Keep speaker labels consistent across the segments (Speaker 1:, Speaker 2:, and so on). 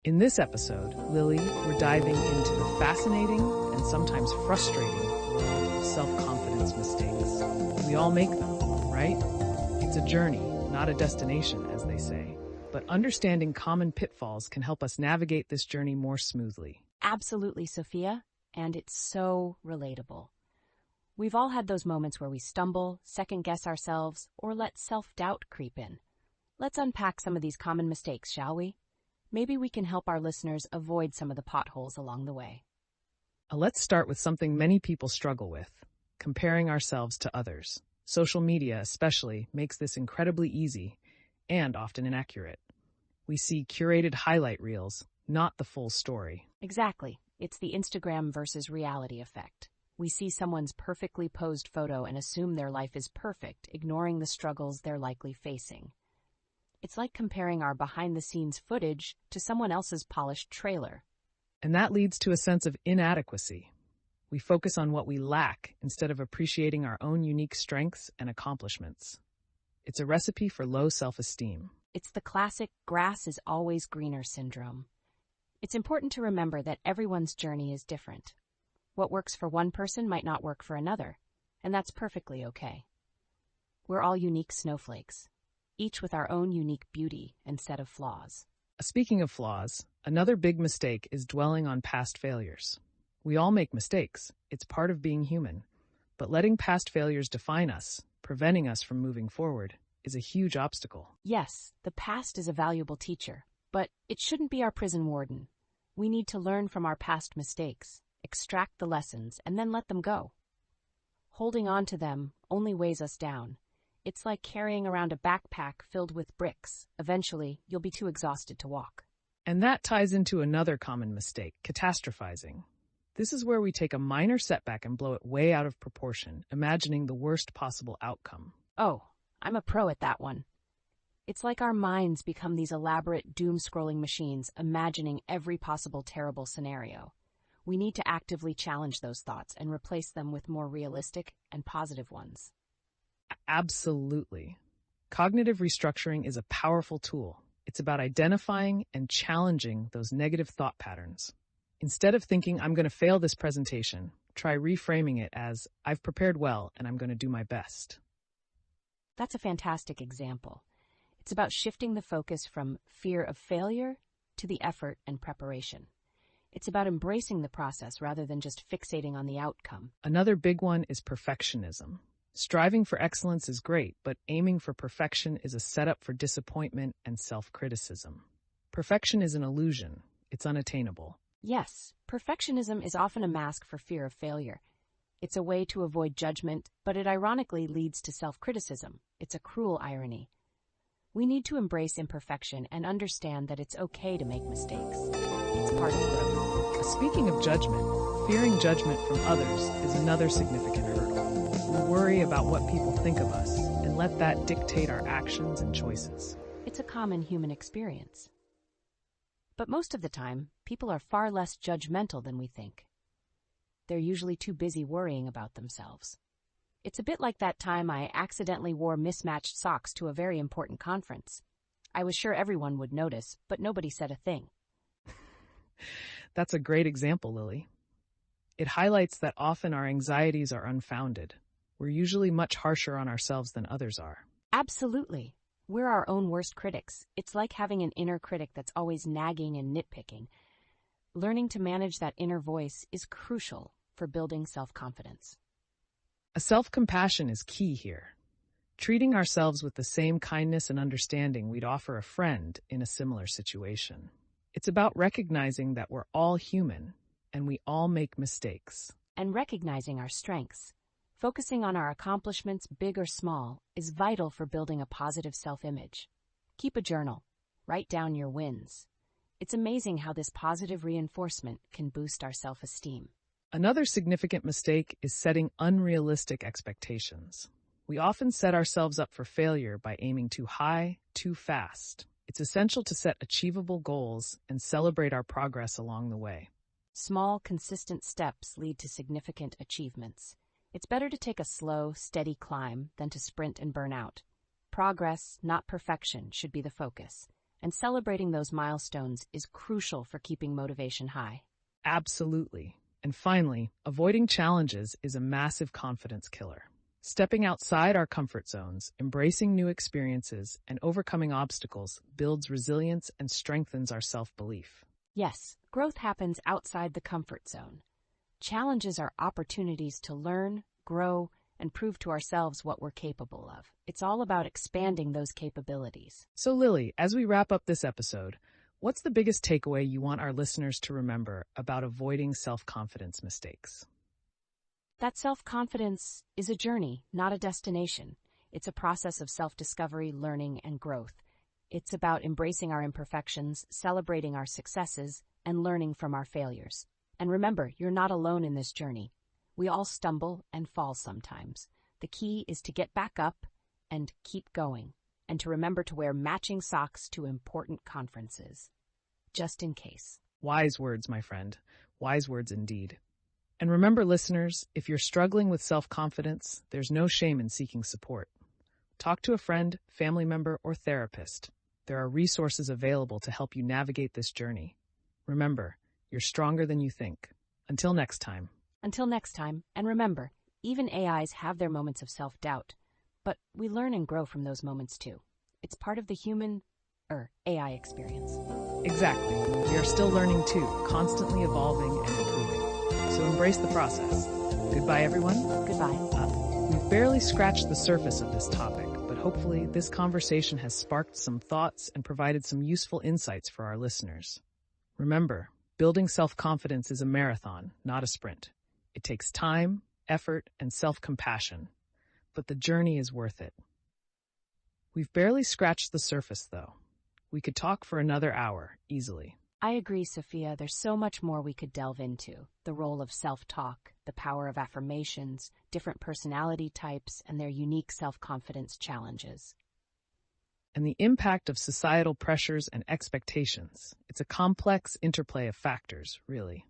Speaker 1: In this episode, Lily, we're diving into the fascinating and sometimes frustrating world of self-confidence mistakes. We all make them, right? It's a journey, not a destination, as they say. But understanding common pitfalls can help us navigate this journey more smoothly.
Speaker 2: Absolutely, Sophia, and it's so relatable. We've all had those moments where we stumble, second-guess ourselves, or let self-doubt creep in. Let's unpack some of these common mistakes, shall we? Maybe we can help our listeners avoid some of the potholes along the way.
Speaker 1: Let's start with something many people struggle with, comparing ourselves to others. Social media, especially, makes this incredibly easy and often inaccurate. We see curated highlight reels, not the full story.
Speaker 2: Exactly. It's the Instagram versus reality effect. We see someone's perfectly posed photo and assume their life is perfect, ignoring the struggles they're likely facing. It's like comparing our behind-the-scenes footage to someone else's polished trailer.
Speaker 1: And that leads to a sense of inadequacy. We focus on what we lack instead of appreciating our own unique strengths and accomplishments. It's a recipe for low self-esteem.
Speaker 2: It's the classic grass is always greener syndrome. It's important to remember that everyone's journey is different. What works for one person might not work for another, and that's perfectly okay. We're all unique snowflakes, each with our own unique beauty and set of flaws.
Speaker 1: Speaking of flaws, another big mistake is dwelling on past failures. We all make mistakes. It's part of being human. But letting past failures define us, preventing us from moving forward, is a huge obstacle.
Speaker 2: Yes, the past is a valuable teacher, but it shouldn't be our prison warden. We need to learn from our past mistakes, extract the lessons, and then let them go. Holding on to them only weighs us down. It's like carrying around a backpack filled with bricks. Eventually, you'll be too exhausted to walk.
Speaker 1: And that ties into another common mistake, catastrophizing. This is where we take a minor setback and blow it way out of proportion, imagining the worst possible outcome.
Speaker 2: Oh, I'm a pro at that one. It's like our minds become these elaborate doom-scrolling machines, imagining every possible terrible scenario. We need to actively challenge those thoughts and replace them with more realistic and positive ones.
Speaker 1: Absolutely. Cognitive restructuring is a powerful tool. It's about identifying and challenging those negative thought patterns. Instead of thinking, I'm going to fail this presentation, try reframing it as, I've prepared well and I'm going to do my best.
Speaker 2: That's a fantastic example. It's about shifting the focus from fear of failure to the effort and preparation. It's about embracing the process rather than just fixating on the outcome.
Speaker 1: Another big one is perfectionism. Striving for excellence is great, but aiming for perfection is a setup for disappointment and self-criticism. Perfection is an illusion. It's unattainable.
Speaker 2: Yes, perfectionism is often a mask for fear of failure. It's a way to avoid judgment, but it ironically leads to self-criticism. It's a cruel irony. We need to embrace imperfection and understand that it's okay to make mistakes. It's part of growth.
Speaker 1: Speaking of judgment, fearing judgment from others is another significant hurdle. We worry about what people think of us and let that dictate our actions and choices.
Speaker 2: It's a common human experience. But most of the time, people are far less judgmental than we think. They're usually too busy worrying about themselves. It's a bit like that time I accidentally wore mismatched socks to a very important conference. I was sure everyone would notice, but nobody said a thing.
Speaker 1: That's a great example, Lily. It highlights that often our anxieties are unfounded. We're usually much harsher on ourselves than others are.
Speaker 2: Absolutely. We're our own worst critics. It's like having an inner critic that's always nagging and nitpicking. Learning to manage that inner voice is crucial for building self-confidence.
Speaker 1: A self-compassion is key here. Treating ourselves with the same kindness and understanding we'd offer a friend in a similar situation. It's about recognizing that we're all human and we all make mistakes.
Speaker 2: And recognizing our strengths. Focusing on our accomplishments, big or small, is vital for building a positive self-image. Keep a journal. Write down your wins. It's amazing how this positive reinforcement can boost our self-esteem.
Speaker 1: Another significant mistake is setting unrealistic expectations. We often set ourselves up for failure by aiming too high, too fast. It's essential to set achievable goals and celebrate our progress along the way.
Speaker 2: Small, consistent steps lead to significant achievements. It's better to take a slow, steady climb than to sprint and burn out. Progress, not perfection, should be the focus. and celebrating those milestones is crucial for keeping motivation high.
Speaker 1: Absolutely. And finally, avoiding challenges is a massive confidence killer. Stepping outside our comfort zones, embracing new experiences, and overcoming obstacles builds resilience and strengthens our self-belief.
Speaker 2: Yes, growth happens outside the comfort zone. Challenges are opportunities to learn, grow, and prove to ourselves what we're capable of. It's all about expanding those capabilities.
Speaker 1: So Lily, as we wrap up this episode, what's the biggest takeaway you want our listeners to remember about avoiding self-confidence mistakes?
Speaker 2: That self-confidence is a journey, not a destination. It's a process of self-discovery, learning, and growth. It's about embracing our imperfections, celebrating our successes, and learning from our failures. And remember, you're not alone in this journey. We all stumble and fall sometimes. The key is to get back up and keep going, and to remember to wear matching socks to important conferences, just in case.
Speaker 1: Wise words, my friend. Wise words indeed. And remember, listeners, if you're struggling with self-confidence, there's no shame in seeking support. Talk to a friend, family member, or therapist. There are resources available to help you navigate this journey. Remember, you're stronger than you think. Until next time.
Speaker 2: Until next time, and remember, even AIs have their moments of self-doubt, but we learn and grow from those moments too. It's part of the AI experience.
Speaker 1: Exactly. We are still learning too, constantly evolving and improving. So embrace the process. Goodbye, everyone.
Speaker 2: Goodbye.
Speaker 1: We've barely scratched the surface of this topic, but hopefully this conversation has sparked some thoughts and provided some useful insights for our listeners. Remember, building self-confidence is a marathon, not a sprint. It takes time, effort, and self-compassion, but the journey is worth it. We've barely scratched the surface, though. We could talk for another hour, easily.
Speaker 2: I agree, Sophia. There's so much more we could delve into. The role of self-talk, the power of affirmations, different personality types, and their unique self-confidence challenges.
Speaker 1: And the impact of societal pressures and expectations. It's a complex interplay of factors, really.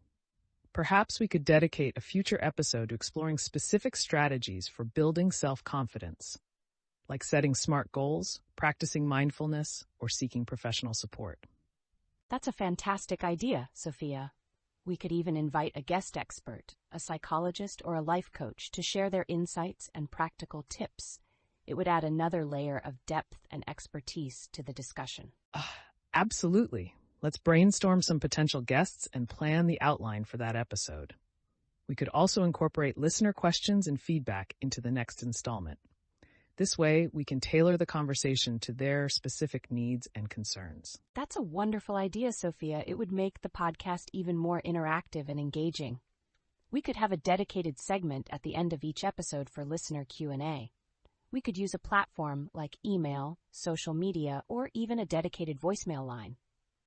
Speaker 1: Perhaps we could dedicate a future episode to exploring specific strategies for building self-confidence, like setting smart goals, practicing mindfulness, or seeking professional support.
Speaker 2: That's a fantastic idea, Sophia. We could even invite a guest expert, a psychologist or a life coach, to share their insights and practical tips. It would add another layer of depth and expertise to the discussion.
Speaker 1: Absolutely. Let's brainstorm some potential guests and plan the outline for that episode. We could also incorporate listener questions and feedback into the next installment. This way, we can tailor the conversation to their specific needs and concerns.
Speaker 2: That's a wonderful idea, Sophia. It would make the podcast even more interactive and engaging. We could have a dedicated segment at the end of each episode for listener Q&A. We could use a platform like email, social media, or even a dedicated voicemail line.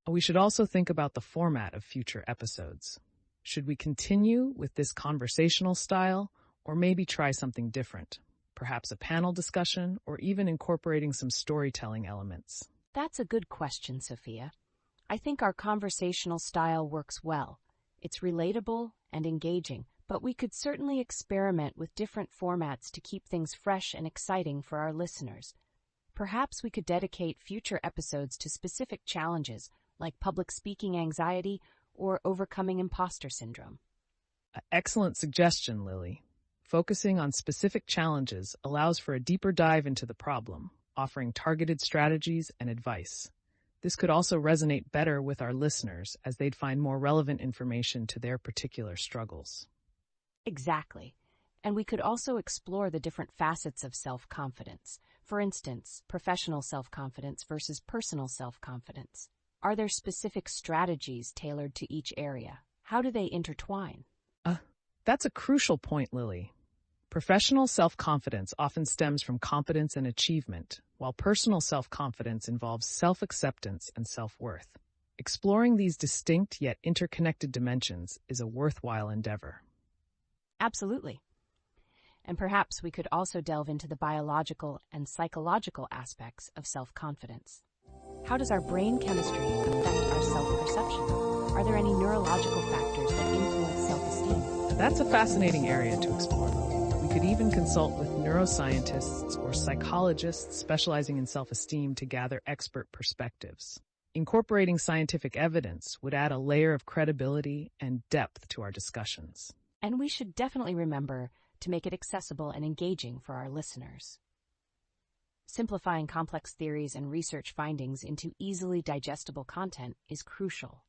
Speaker 1: We should also think about the format of future episodes. Should we continue with this conversational style, or maybe try something different? Perhaps a panel discussion, or even incorporating some storytelling elements?
Speaker 2: That's a good question, Sophia. I think our conversational style works well. It's relatable and engaging, but we could certainly experiment with different formats to keep things fresh and exciting for our listeners. Perhaps we could dedicate future episodes to specific challenges, like public speaking anxiety or overcoming imposter syndrome.
Speaker 1: Excellent suggestion, Lily. Focusing on specific challenges allows for a deeper dive into the problem, offering targeted strategies and advice. This could also resonate better with our listeners, as they'd find more relevant information to their particular struggles.
Speaker 2: Exactly. And we could also explore the different facets of self-confidence. For instance, professional self-confidence versus personal self-confidence. Are there specific strategies tailored to each area? How do they intertwine?
Speaker 1: That's a crucial point, Lily. Professional self-confidence often stems from competence and achievement, while personal self-confidence involves self-acceptance and self-worth. Exploring these distinct yet interconnected dimensions is a worthwhile endeavor.
Speaker 2: Absolutely. And perhaps we could also delve into the biological and psychological aspects of self-confidence. How does our brain chemistry affect our self-perception? Are there any neurological factors that influence self-esteem?
Speaker 1: That's a fascinating area to explore, Lily. We could even consult with neuroscientists or psychologists specializing in self-esteem to gather expert perspectives. Incorporating scientific evidence would add a layer of credibility and depth to our discussions.
Speaker 2: And we should definitely remember to make it accessible and engaging for our listeners. Simplifying complex theories and research findings into easily digestible content is crucial.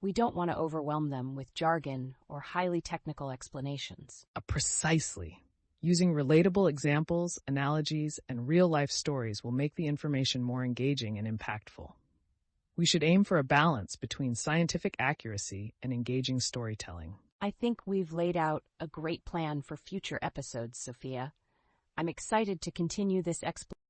Speaker 2: We don't want to overwhelm them with jargon or highly technical explanations.
Speaker 1: Precisely. Using relatable examples, analogies, and real-life stories will make the information more engaging and impactful. We should aim for a balance between scientific accuracy and engaging storytelling.
Speaker 2: I think we've laid out a great plan for future episodes, Sophia. I'm excited to continue this exploration.